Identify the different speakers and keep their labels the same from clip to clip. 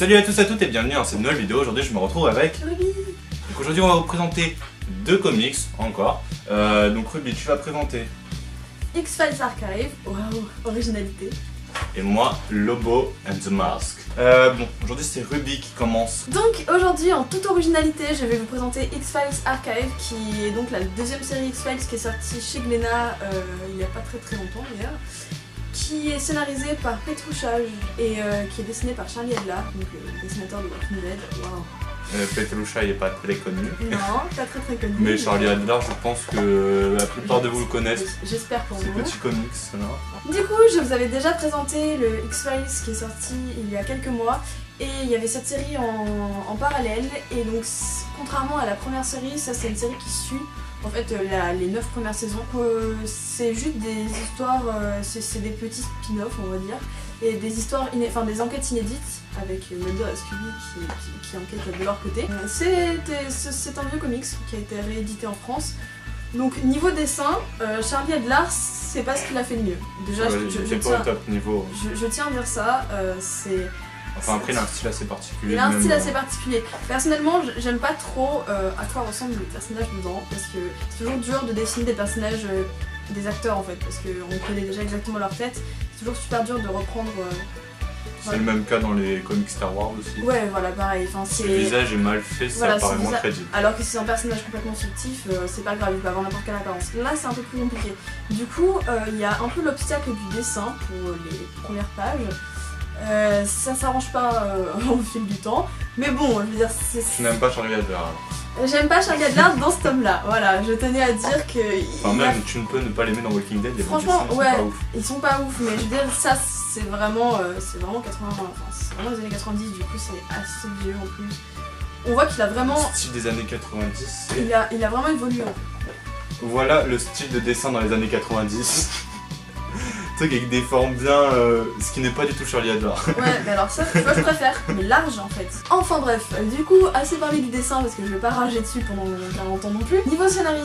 Speaker 1: Salut à tous et à toutes et bienvenue dans cette nouvelle vidéo. Aujourd'hui je me retrouve avec
Speaker 2: Ruby.
Speaker 1: Donc aujourd'hui on va vous présenter deux comics encore. Donc Ruby, tu vas présenter.
Speaker 2: X-Files Archive, waouh, originalité.
Speaker 1: Et moi, Lobo and the Mask. Bon, aujourd'hui c'est Ruby qui commence.
Speaker 2: Donc aujourd'hui, en toute originalité, je vais vous présenter X-Files Archive, qui est donc la deuxième série X-Files qui est sortie chez Glénat il n'y a pas très longtemps d'ailleurs, qui est scénarisée par Petruchage et qui est dessinée par Charlie Adlard, donc le dessinateur de Walking Dead. Waouh.
Speaker 1: Petruchage il n'est pas très connu.
Speaker 2: Non, pas très connu.
Speaker 1: Mais Charlie Adlard, je pense que la plupart de vous le connaissent.
Speaker 2: J'espère pour
Speaker 1: Ces
Speaker 2: vous.
Speaker 1: petits comics là.
Speaker 2: Du coup, je vous avais déjà présenté le X-Files qui est sorti il y a quelques mois. Et il y avait cette série en parallèle. Et donc, contrairement à la première série, ça c'est une série qui suit en fait les 9 premières saisons. C'est juste des histoires, c'est des petits spin-offs on va dire. Et des histoires, des enquêtes inédites avec Mulder et Scully qui enquêtent de leur côté. C'est un vieux comics qui a été réédité en France. Donc niveau dessin, Charlie Adlard, c'est pas ce qu'il a fait de mieux. Déjà,
Speaker 1: je pas au top niveau.
Speaker 2: Je tiens à dire ça, c'est...
Speaker 1: Enfin après il a un style assez particulier.
Speaker 2: Il a un style assez particulier. Personnellement, j'aime pas trop à quoi ressemblent les personnages dedans, parce que c'est toujours dur de dessiner des personnages, des acteurs en fait, parce qu'on connaît déjà exactement leur tête. C'est toujours super dur de reprendre...
Speaker 1: C'est le même cas dans les comics Star Wars aussi.
Speaker 2: Ouais, voilà, pareil.
Speaker 1: Le visage est mal fait, ça paraît moins crédible.
Speaker 2: Alors que si c'est un personnage complètement fictif, c'est pas grave, il peut avoir n'importe quelle apparence. Là, c'est un peu plus compliqué. Du coup, il y a un peu l'obstacle du dessin pour les premières pages. Ça s'arrange pas au fil du temps. Mais bon, je veux dire, c'est...
Speaker 1: Tu n'aimes pas Charlie Adlard?
Speaker 2: J'aime pas Charlie Adlard dans ce tome-là, voilà, je tenais à dire que...
Speaker 1: Enfin même, tu ne peux ne pas l'aimer dans Walking Dead, les
Speaker 2: franchement,
Speaker 1: dessins,
Speaker 2: ouais,
Speaker 1: sont pas ouf.
Speaker 2: Ils sont pas ouf, mais je veux dire, ça c'est vraiment 80, enfin, c'est vraiment les années 90, du coup c'est assez vieux en plus. On voit qu'il a vraiment...
Speaker 1: Le style des années 90.
Speaker 2: Il a vraiment évolué en fait.
Speaker 1: Voilà le style de dessin dans les années 90. Truc avec des formes bien, ce qui n'est pas du tout Charlie Adlard.
Speaker 2: Ouais, mais alors ça, tu vois, je préfère, mais large en fait. Enfin bref, du coup, assez parlé du dessin parce que je vais pas rager dessus pendant 40 ans non plus. Niveau scénario,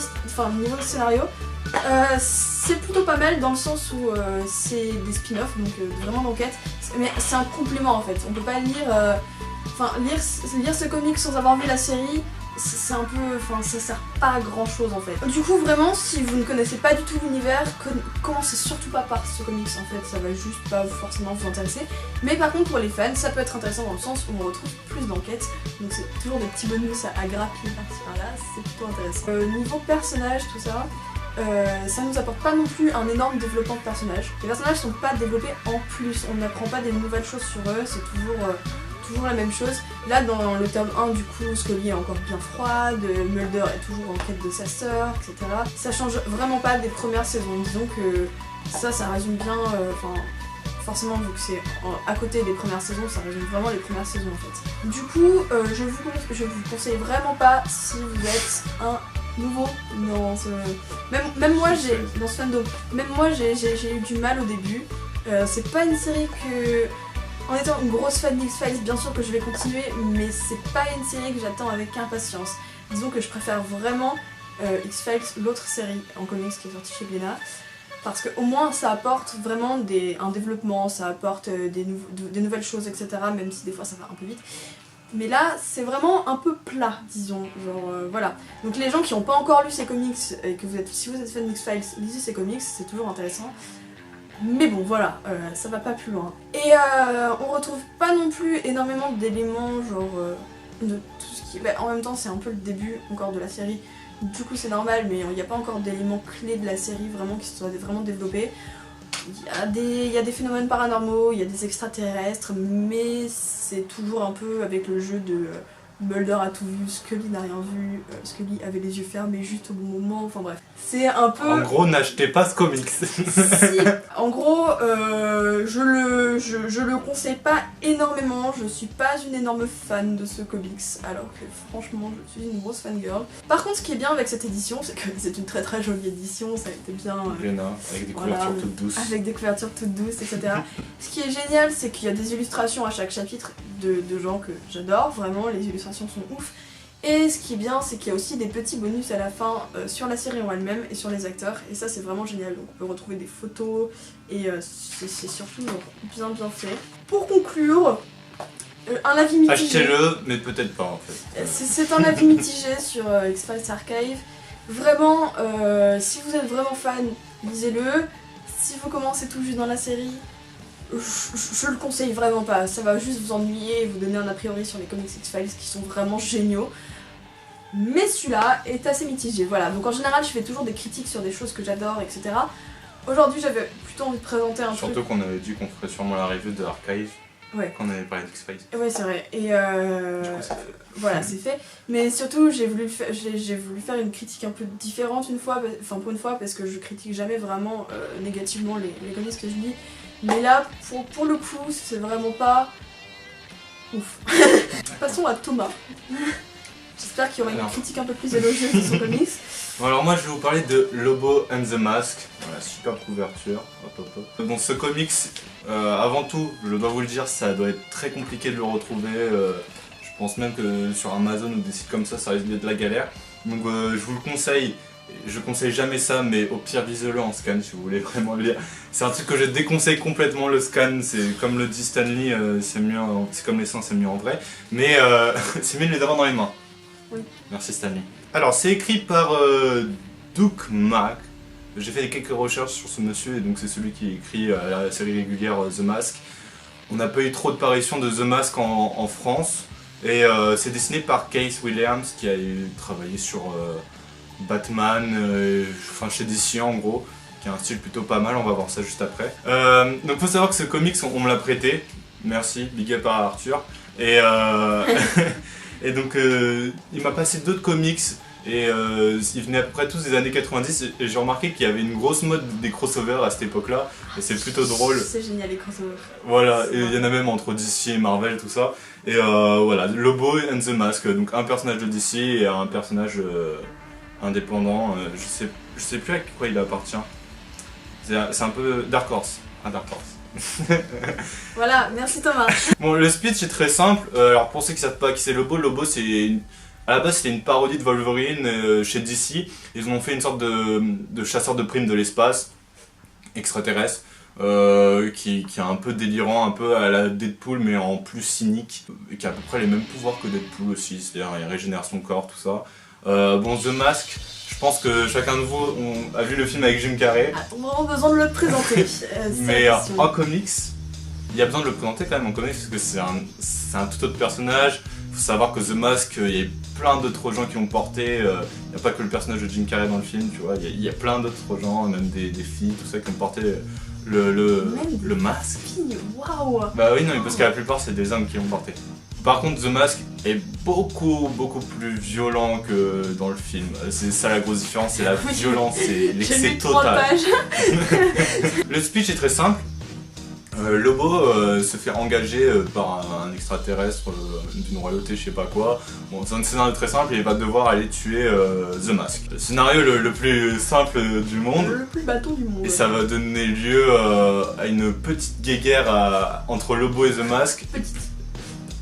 Speaker 2: c'est plutôt pas mal dans le sens où c'est des spin-offs, donc vraiment d'enquête. Mais c'est un complément en fait. On peut pas lire ce comic sans avoir vu la série. C'est un peu... Enfin, ça sert pas à grand chose en fait. Du coup, vraiment, si vous ne connaissez pas du tout l'univers, commencez surtout pas par ce comics en fait, ça va juste pas forcément vous intéresser. Mais par contre, pour les fans, ça peut être intéressant dans le sens où on retrouve plus d'enquêtes, donc c'est toujours des petits bonus à grappiller par-ci par-là, c'est plutôt intéressant. Niveau personnage, tout ça, ça nous apporte pas non plus un énorme développement de personnages. Les personnages sont pas développés en plus, on n'apprend pas des nouvelles choses sur eux, c'est toujours la même chose. Là dans le tome 1 du coup Scully est encore bien froide, Mulder est toujours en quête de sa sœur, etc. Ça change vraiment pas des premières saisons, disons que ça résume bien, forcément vu que c'est à côté des premières saisons, ça résume vraiment les premières saisons en fait. Du coup je vous conseille vraiment pas si vous êtes un nouveau dans ce... Même moi j'ai... dans ce fandom, même moi j'ai eu du mal au début. C'est pas une série que... En étant une grosse fan d'X-Files, bien sûr que je vais continuer, mais c'est pas une série que j'attends avec impatience. Disons que je préfère vraiment X-Files, l'autre série en comics qui est sortie chez Glénat, parce qu'au moins ça apporte vraiment un développement, ça apporte des nouvelles choses, etc. Même si des fois ça va un peu vite. Mais là, c'est vraiment un peu plat, disons, genre voilà. Donc les gens qui n'ont pas encore lu ces comics, et que si vous êtes fan d'X-Files, lisez ces comics, c'est toujours intéressant. Mais bon, voilà, ça va pas plus loin. Et on retrouve pas non plus énormément d'éléments, genre de tout ce qui... en même temps, c'est un peu le début encore de la série, du coup c'est normal, mais il n'y a pas encore d'éléments clés de la série vraiment qui se soient vraiment développés. Il y a des phénomènes paranormaux, il y a des extraterrestres, mais c'est toujours un peu avec le jeu de... Mulder a tout vu, Scully n'a rien vu, Scully avait les yeux fermés juste au bon moment, enfin bref. C'est un peu...
Speaker 1: En gros, n'achetez pas ce comics.
Speaker 2: Si, en gros, je le conseille pas énormément, je suis pas une énorme fan de ce comics, alors que franchement, je suis une grosse fangirl. Par contre, ce qui est bien avec cette édition, c'est que c'est une très jolie édition, ça a été bien...
Speaker 1: avec des couvertures toutes douces.
Speaker 2: Avec des couvertures toutes douces, etc. Ce qui est génial, c'est qu'il y a des illustrations à chaque chapitre de gens que j'adore, vraiment, les illustrations sont ouf. Et ce qui est bien, c'est qu'il y a aussi des petits bonus à la fin sur la série en elle-même et sur les acteurs, et ça c'est vraiment génial. Donc on peut retrouver des photos, et c'est surtout bien fait. Pour conclure, Un avis mitigé.
Speaker 1: Achetez-le, mais peut-être pas en fait.
Speaker 2: C'est un avis mitigé sur X-Files Archive. Vraiment, si vous êtes vraiment fan, lisez-le. Si vous commencez tout juste dans la série, je le conseille vraiment pas. Ça va juste vous ennuyer et vous donner un a priori sur les comics X-Files qui sont vraiment géniaux. Mais celui-là est assez mitigé. Voilà, donc en général, je fais toujours des critiques sur des choses que j'adore, etc. Aujourd'hui, j'avais plutôt envie de présenter un truc.
Speaker 1: Surtout qu'on avait dit qu'on ferait sûrement la review de Archive.
Speaker 2: Ouais.
Speaker 1: Quand on avait parlé d'X-Files.
Speaker 2: Ouais, c'est vrai. Et
Speaker 1: Du coup, c'est fait.
Speaker 2: voilà, c'est fait. Mais surtout, j'ai voulu faire une critique un peu différente une fois, enfin pour une fois, parce que je critique jamais vraiment négativement les comics que je lis. Mais là, pour le coup, c'est vraiment pas ouf. Passons à Thomas. J'espère qu'il y aura une critique un peu plus élogieuse de son comics.
Speaker 1: Bon, alors moi je vais vous parler de Lobo and the Mask. Voilà, super couverture. Hop, hop, hop. Bon, ce comics, avant tout, je dois vous le dire, ça doit être très compliqué de le retrouver. Je pense même que sur Amazon ou des sites comme ça risque d'être de la galère. Donc je vous le conseille. Je conseille jamais ça, mais au pire lisez-le en scan si vous voulez vraiment le lire. C'est un truc que je déconseille complètement, le scan. C'est comme le dit Stanley, c'est mieux, c'est comme les seins, c'est mieux en vrai. Mais c'est mieux de les avoir dans les mains.
Speaker 2: Oui.
Speaker 1: Merci Stanley. Alors c'est écrit par Doug Mack. J'ai fait quelques recherches sur ce monsieur et donc c'est celui qui écrit la série régulière The Mask. On n'a pas eu trop de parutions de The Mask en France. Et c'est dessiné par Case Williams qui a travaillé sur Batman, enfin chez DC en gros, qui a un style plutôt pas mal, on va voir ça juste après. Donc faut savoir que ce comics on me l'a prêté, merci, big up à Arthur. Et, et donc il m'a passé d'autres comics et ils venaient à peu près tous des années 90 et j'ai remarqué qu'il y avait une grosse mode des crossovers à cette époque là et c'est plutôt drôle.
Speaker 2: C'est génial les crossovers.
Speaker 1: Voilà, et il y en a même entre DC et Marvel, tout ça. Et voilà, Lobo and the Mask, donc un personnage de DC et un personnage indépendant, je sais plus à quoi il appartient. C'est un peu Dark Horse, un Dark Horse.
Speaker 2: Voilà, merci Thomas.
Speaker 1: Bon, le speech est très simple. Alors pour ceux qui savent pas qui c'est Lobo, à la base c'était une parodie de Wolverine chez DC. Ils ont fait une sorte de chasseur de primes de l'espace, extraterrestre, qui est un peu délirant, un peu à la Deadpool mais en plus cynique, et qui a à peu près les mêmes pouvoirs que Deadpool aussi, c'est-à-dire il régénère son corps, tout ça. Bon, The Mask, je pense que chacun de vous a vu le film avec Jim Carrey.
Speaker 2: On a vraiment besoin de le présenter.
Speaker 1: Mais en comics, il y a besoin de le présenter quand même en comics parce que c'est un tout autre personnage. Il faut savoir que The Mask, il y a plein d'autres gens qui ont porté. Il n'y a pas que le personnage de Jim Carrey dans le film, tu vois. Il y a plein d'autres gens, même des filles, tout ça, qui ont porté le masque.
Speaker 2: Waouh.
Speaker 1: Bah oui, non, mais parce que la plupart c'est des hommes qui l'ont porté. Par contre, The Mask est beaucoup plus violent que dans le film. C'est ça la grosse différence, c'est la violence, c'est l'excès total. Le speech est très simple. Lobo se fait engager par un extraterrestre d'une royauté, je sais pas quoi. Bon, c'est un scénario très simple et il va devoir aller tuer The Mask. Le scénario le plus simple du monde.
Speaker 2: Le plus bateau du monde.
Speaker 1: Et ça va donner lieu à une petite guéguerre entre Lobo et The Mask.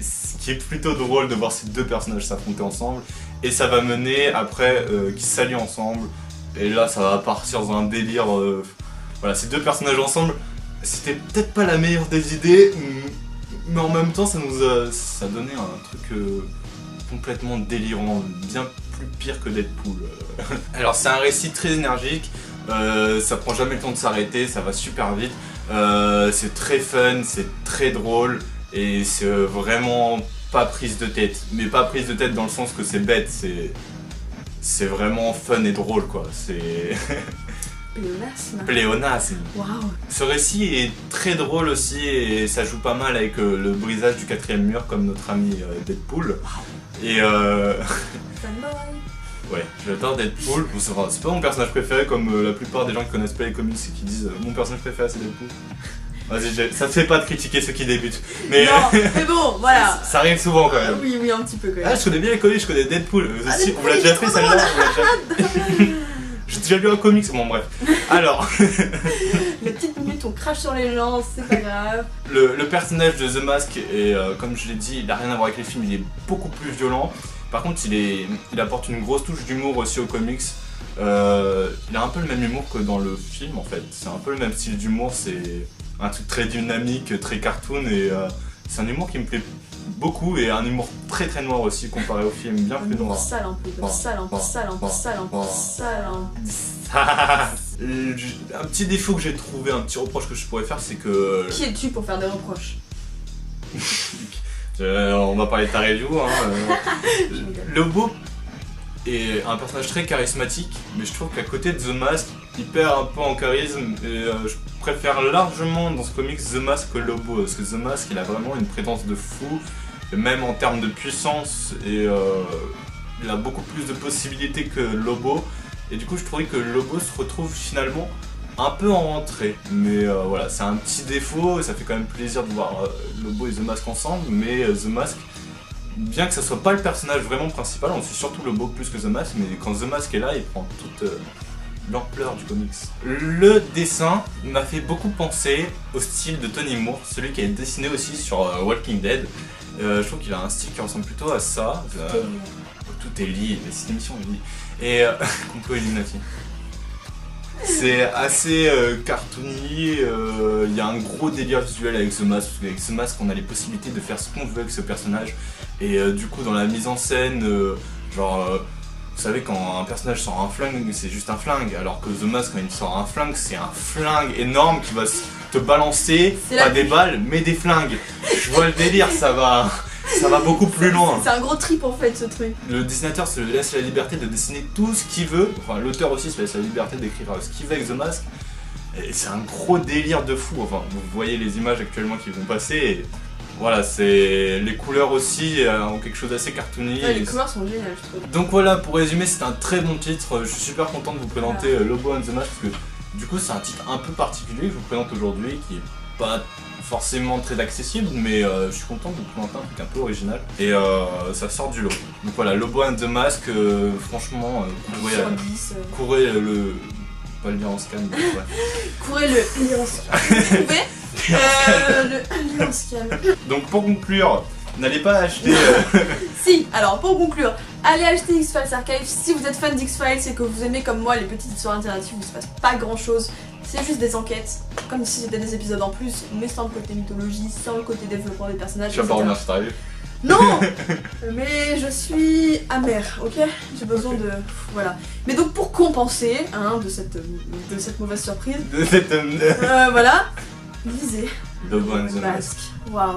Speaker 1: Ce qui est plutôt drôle de voir ces deux personnages s'affronter ensemble. Et ça va mener après qu'ils s'allient ensemble. Et là ça va partir dans un délire. Voilà, ces deux personnages ensemble. C'était peut-être pas la meilleure des idées, mais en même temps ça donnait un truc complètement délirant, bien plus pire que Deadpool. Alors c'est un récit très énergique, ça prend jamais le temps de s'arrêter, ça va super vite, c'est très fun, c'est très drôle et c'est vraiment pas prise de tête. Mais pas prise de tête dans le sens que c'est bête, c'est vraiment fun et drôle quoi. C'est... Pléonasme.
Speaker 2: Waouh.
Speaker 1: Ce récit est très drôle aussi et ça joue pas mal avec le brisage du quatrième mur comme notre ami Deadpool. Et ouais, j'adore Deadpool. Bon, c'est pas mon personnage préféré comme la plupart des gens qui connaissent pas les comics et qui disent mon personnage préféré c'est Deadpool. Vas-y, ça te fait pas de critiquer ceux qui débutent. Mais
Speaker 2: non, mais bon, voilà.
Speaker 1: Ça arrive souvent quand même.
Speaker 2: Oui, un petit peu quand même.
Speaker 1: Ah, je connais bien les comics, je connais Deadpool. Aussi, on l'a déjà fait celle-là. J'ai déjà lu un comics, bon bref. Alors...
Speaker 2: Les petites minutes on crache sur les gens, c'est pas grave.
Speaker 1: Le personnage de The Mask, est, comme je l'ai dit, il n'a rien à voir avec les films, il est beaucoup plus violent. Par contre, il apporte une grosse touche d'humour aussi aux comics. Il a un peu le même humour que dans le film en fait. C'est un peu le même style d'humour, c'est un truc très dynamique, très cartoon et c'est un humour qui me plaît beaucoup et un humour très très noir aussi comparé au film, bien plus noir.
Speaker 2: Sale un peu, sale un peu, sale un peu, sale un peu, sale un peu.
Speaker 1: Un petit défaut que j'ai trouvé, un petit reproche que je pourrais faire, c'est que...
Speaker 2: Qui es-tu pour faire des reproches?
Speaker 1: On va parler de ta review, hein. Lobo est un personnage très charismatique, mais je trouve qu'à côté de The Mask, il perd un peu en charisme et je préfère largement dans ce comics The Mask que Lobo, parce que The Mask il a vraiment une présence de fou, et même en termes de puissance, et il a beaucoup plus de possibilités que Lobo, et du coup je trouvais que Lobo se retrouve finalement un peu en rentrée, mais voilà, c'est un petit défaut, ça fait quand même plaisir de voir Lobo et The Mask ensemble, mais The Mask, bien que ça soit pas le personnage vraiment principal, on suit surtout Lobo plus que The Mask, mais quand The Mask est là, il prend toute l'ampleur du comics. Le dessin m'a fait beaucoup penser au style de Tony Moore, celui qui a dessiné aussi sur Walking Dead. Je trouve qu'il a un style qui ressemble plutôt à ça. Tout est lié, cette émission est liée. Et Kumpo Illuminati. C'est assez cartoony, il y a un gros délire visuel avec The Mask, parce qu'avec The Mask on a les possibilités de faire ce qu'on veut avec ce personnage, et du coup dans la mise en scène, vous savez quand un personnage sort un flingue, c'est juste un flingue, alors que The Mask quand il sort un flingue, c'est un flingue énorme qui va te balancer, pas des balles, mais des flingues. Je vois le délire, ça va beaucoup plus loin.
Speaker 2: C'est un gros trip en fait ce truc.
Speaker 1: Le dessinateur se laisse la liberté de dessiner tout ce qu'il veut, enfin l'auteur aussi se laisse la liberté d'écrire ce qu'il veut avec The Mask. Et c'est un gros délire de fou, enfin vous voyez les images actuellement qui vont passer. Et voilà, c'est les couleurs aussi ont quelque chose d'assez cartoony.
Speaker 2: Ouais, les couleurs sont géniales je trouve.
Speaker 1: Donc voilà, pour résumer, c'est un très bon titre. Je suis super content de vous présenter Lobo and The Mask parce que du coup c'est un titre un peu particulier que je vous présente aujourd'hui qui est pas forcément très accessible, mais je suis content de vous présenter un truc un peu original et ça sort du lot. Donc voilà, Lobo and The Mask, franchement, courez le... pas le lire en scan, mais ouais.
Speaker 2: Courez le lire en scan. Le lire en scan.
Speaker 1: Donc pour conclure, n'allez pas acheter...
Speaker 2: Si, alors pour conclure, allez acheter X-Files Archive si vous êtes fan d'X-Files et que vous aimez comme moi les petites histoires alternatives où il se passe pas grand chose. C'est juste des enquêtes, comme si c'était des épisodes en plus, mais sans le côté mythologie, sans le côté développement des personnages.
Speaker 1: Tu vas pas revenir sur ta revue.
Speaker 2: Non. Mais je suis amère, ok. J'ai besoin de... Voilà. Mais donc pour compenser de cette mauvaise surprise, voilà, lisez
Speaker 1: Lobo and The Mask.
Speaker 2: Waouh.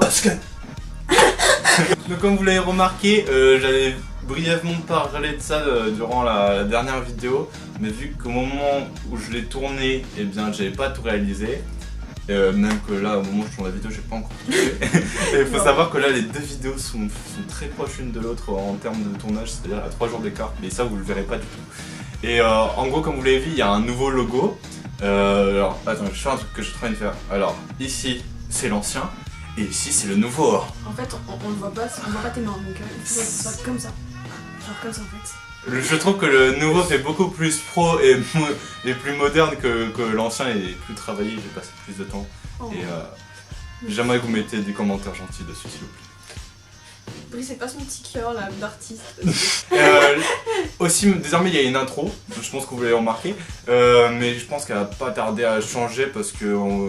Speaker 1: Donc comme vous l'avez remarqué, j'avais brièvement parlé de ça durant la dernière vidéo, mais vu qu'au moment où je l'ai tourné, eh bien j'avais pas tout réalisé, même que là au moment où je tourne la vidéo j'ai pas encore tout fait. Il faut savoir que là les deux vidéos sont très proches l'une de l'autre en termes de tournage, c'est-à-dire à 3 jours d'écart, mais ça vous le verrez pas du tout. Et en gros comme vous l'avez vu, il y a un nouveau logo. Alors attends, je fais un truc que je suis en train de faire. Alors ici c'est l'ancien. Et ici c'est le nouveau.
Speaker 2: En fait on le voit pas, on voit pas tes mains, donc il faut que ça soit comme ça. Genre comme ça en fait.
Speaker 1: Je trouve que le nouveau fait beaucoup plus pro et plus moderne que l'ancien et plus travaillé, j'ai passé plus de temps. Oh. Et j'aimerais que vous mettiez des commentaires gentils dessus s'il vous plaît.
Speaker 2: Brice, c'est pas son petit cœur là d'artiste.
Speaker 1: Aussi, désormais il y a une intro, je pense que vous l'avez remarqué, mais je pense qu'elle va pas tarder à changer parce que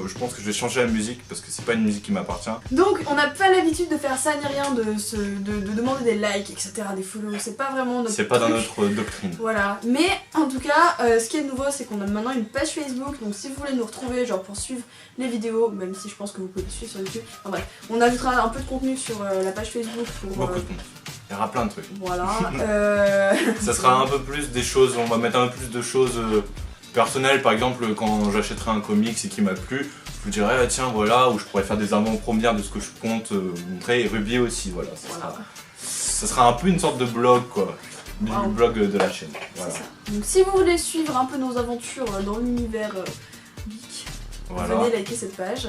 Speaker 1: je pense que je vais changer la musique parce que c'est pas une musique qui m'appartient.
Speaker 2: Donc on n'a pas l'habitude de faire ça ni rien, de demander des likes, etc., des follow, c'est pas vraiment notre
Speaker 1: C'est pas dans notre doctrine.
Speaker 2: Voilà, mais en tout cas, ce qui est nouveau c'est qu'on a maintenant une page Facebook, donc si vous voulez nous retrouver genre pour suivre les vidéos, même si je pense que vous pouvez les suivre sur YouTube, enfin bref, on ajoutera un peu de contenu sur la page Facebook pour...
Speaker 1: Beaucoup de contenu. Il y aura plein de trucs.
Speaker 2: Voilà.
Speaker 1: Ça sera un peu plus des choses, on va mettre un peu plus de choses personnelles. Par exemple, quand j'achèterai un comics et qui m'a plu, je vous dirai, ah, tiens, voilà, où je pourrais faire des avant-premières de ce que je compte montrer. Et Ruby aussi, voilà. Ça sera un peu une sorte de blog, quoi. Du blog de la chaîne. Voilà.
Speaker 2: Donc si vous voulez suivre un peu nos aventures dans l'univers geek, venez liker cette page.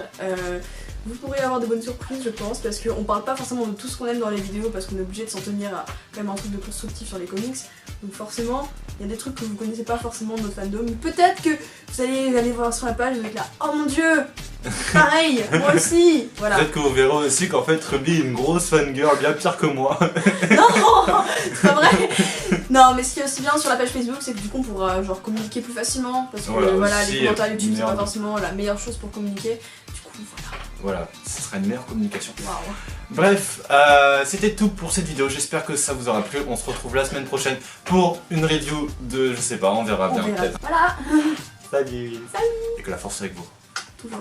Speaker 2: Vous pourrez avoir de bonnes surprises je pense, parce qu'on parle pas forcément de tout ce qu'on aime dans les vidéos parce qu'on est obligé de s'en tenir à quand même un truc de constructif sur les comics. Donc forcément, il y a des trucs que vous connaissez pas forcément de notre fandom. Peut-être que vous allez aller voir sur la page et vous êtes là, oh mon dieu, pareil, moi aussi. Voilà.
Speaker 1: Peut-être que vous verrez aussi qu'en fait Ruby est une grosse fangirl bien pire que moi.
Speaker 2: Non, c'est pas vrai. Non, mais ce qui est aussi bien sur la page Facebook, c'est que du coup on pourra genre communiquer plus facilement parce que voilà, les commentaires YouTube c'est pas forcément la meilleure chose pour communiquer. Du coup voilà.
Speaker 1: Voilà, ce sera une meilleure communication.
Speaker 2: Waouh.
Speaker 1: Bref, c'était tout pour cette vidéo, j'espère que ça vous aura plu. On se retrouve la semaine prochaine pour une review de, je sais pas, on verra bien peut-être.
Speaker 2: Voilà.
Speaker 1: Salut. Et que la force soit avec vous.
Speaker 2: Toujours.